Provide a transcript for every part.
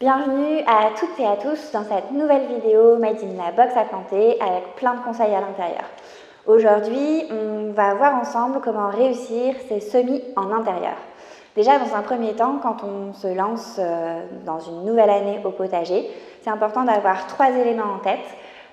Bienvenue à toutes et à tous dans cette nouvelle vidéo Made in la box à planter avec plein de conseils à l'intérieur. Aujourd'hui, on va voir ensemble comment réussir ces semis en intérieur. Déjà, dans un premier temps, quand on se lance dans une nouvelle année au potager, c'est important d'avoir 3 éléments en tête.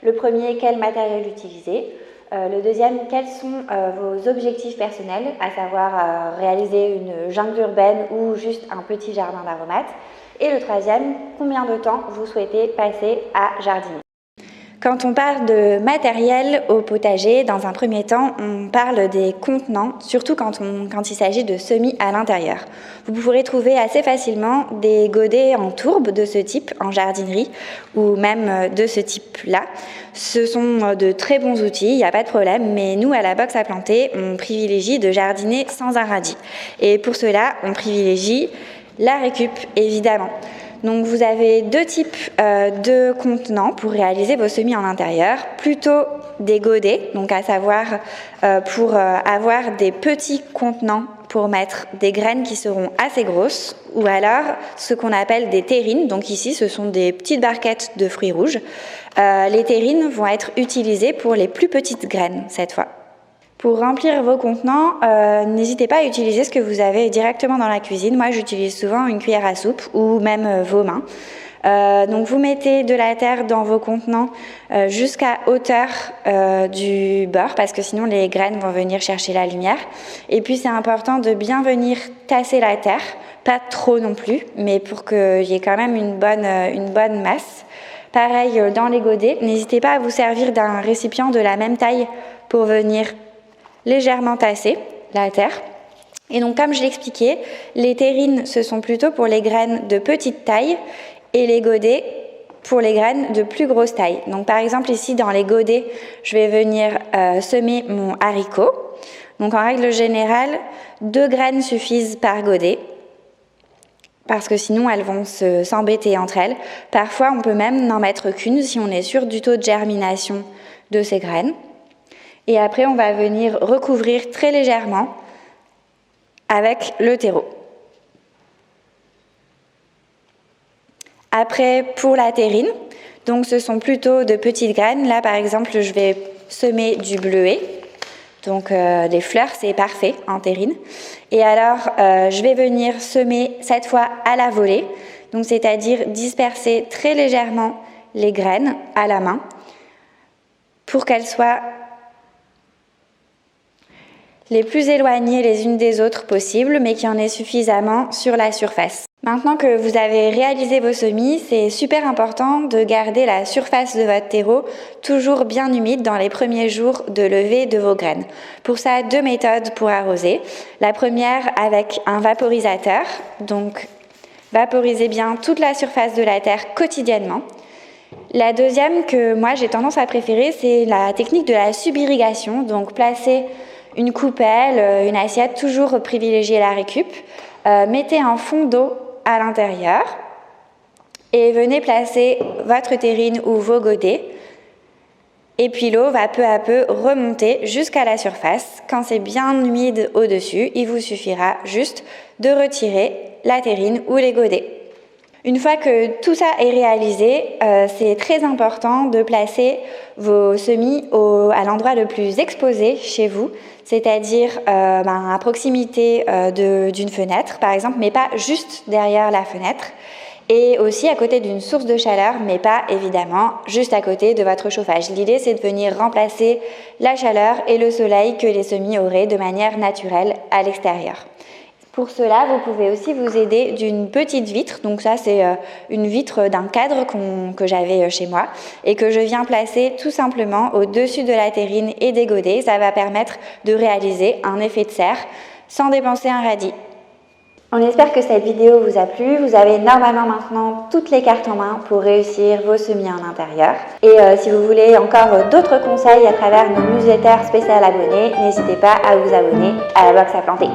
Le premier, quel matériel utiliser. Le deuxième, quels sont vos objectifs personnels, à savoir réaliser une jungle urbaine ou juste un petit jardin d'aromates. Et le troisième, combien de temps vous souhaitez passer à jardiner. Quand on parle de matériel au potager, dans un premier temps, on parle des contenants, surtout quand il s'agit de semis à l'intérieur. Vous pourrez trouver assez facilement des godets en tourbe de ce type en jardinerie ou même de ce type-là. Ce sont de très bons outils, il n'y a pas de problème, mais nous, à la box à planter, on privilégie de jardiner sans un radis. Et pour cela, on privilégie la récup, évidemment. Donc vous avez 2 types de contenants pour réaliser vos semis en intérieur, plutôt des godets, donc à savoir pour avoir des petits contenants pour mettre des graines qui seront assez grosses, ou alors ce qu'on appelle des terrines, donc ici ce sont des petites barquettes de fruits rouges. Les terrines vont être utilisées pour les plus petites graines cette fois. Pour remplir vos contenants, n'hésitez pas à utiliser ce que vous avez directement dans la cuisine. Moi, j'utilise souvent une cuillère à soupe ou même vos mains. Donc, vous mettez de la terre dans vos contenants jusqu'à hauteur du bord parce que sinon les graines vont venir chercher la lumière. Et puis, c'est important de bien venir tasser la terre, pas trop non plus, mais pour qu'il y ait quand même une bonne masse. Pareil, dans les godets, n'hésitez pas à vous servir d'un récipient de la même taille pour venir légèrement tasser la terre. Et donc, comme je l'expliquais, les terrines, ce sont plutôt pour les graines de petite taille et les godets pour les graines de plus grosse taille. Donc, par exemple, ici, dans les godets, je vais venir semer mon haricot. Donc, en règle générale, 2 graines suffisent par godet parce que sinon, elles vont s'embêter entre elles. Parfois, on peut même n'en mettre qu'une si on est sûr du taux de germination de ces graines. Et après, on va venir recouvrir très légèrement avec le terreau. Après, pour la terrine, donc ce sont plutôt de petites graines. Là, par exemple, je vais semer du bleuet. Donc, des fleurs, c'est parfait en terrine. Et alors, je vais venir semer cette fois à la volée. Donc, c'est-à-dire disperser très légèrement les graines à la main pour qu'elles soient les plus éloignées les unes des autres possibles, mais qu'il y en ait suffisamment sur la surface. Maintenant que vous avez réalisé vos semis, c'est super important de garder la surface de votre terreau toujours bien humide dans les premiers jours de levée de vos graines. Pour ça, 2 méthodes pour arroser. La première avec un vaporisateur, donc vaporisez bien toute la surface de la terre quotidiennement. La deuxième que moi j'ai tendance à préférer, c'est la technique de la subirrigation, donc placez une coupelle, une assiette, toujours privilégier la récup. Mettez un fond d'eau à l'intérieur et venez placer votre terrine ou vos godets. Et puis l'eau va peu à peu remonter jusqu'à la surface. Quand c'est bien humide au-dessus, il vous suffira juste de retirer la terrine ou les godets. Une fois que tout ça est réalisé, c'est très important de placer vos semis à l'endroit le plus exposé chez vous, c'est-à-dire à proximité d'une fenêtre, par exemple, mais pas juste derrière la fenêtre, et aussi à côté d'une source de chaleur, mais pas évidemment juste à côté de votre chauffage. L'idée, c'est de venir remplacer la chaleur et le soleil que les semis auraient de manière naturelle à l'extérieur. Pour cela, vous pouvez aussi vous aider d'une petite vitre. Donc ça, c'est une vitre d'un cadre que j'avais chez moi et que je viens placer tout simplement au-dessus de la terrine et des godets. Ça va permettre de réaliser un effet de serre sans dépenser un radis. On espère que cette vidéo vous a plu. Vous avez normalement maintenant toutes les cartes en main pour réussir vos semis en intérieur. Et si vous voulez encore d'autres conseils à travers nos newsletters spéciales abonnés, n'hésitez pas à vous abonner à la box à planter.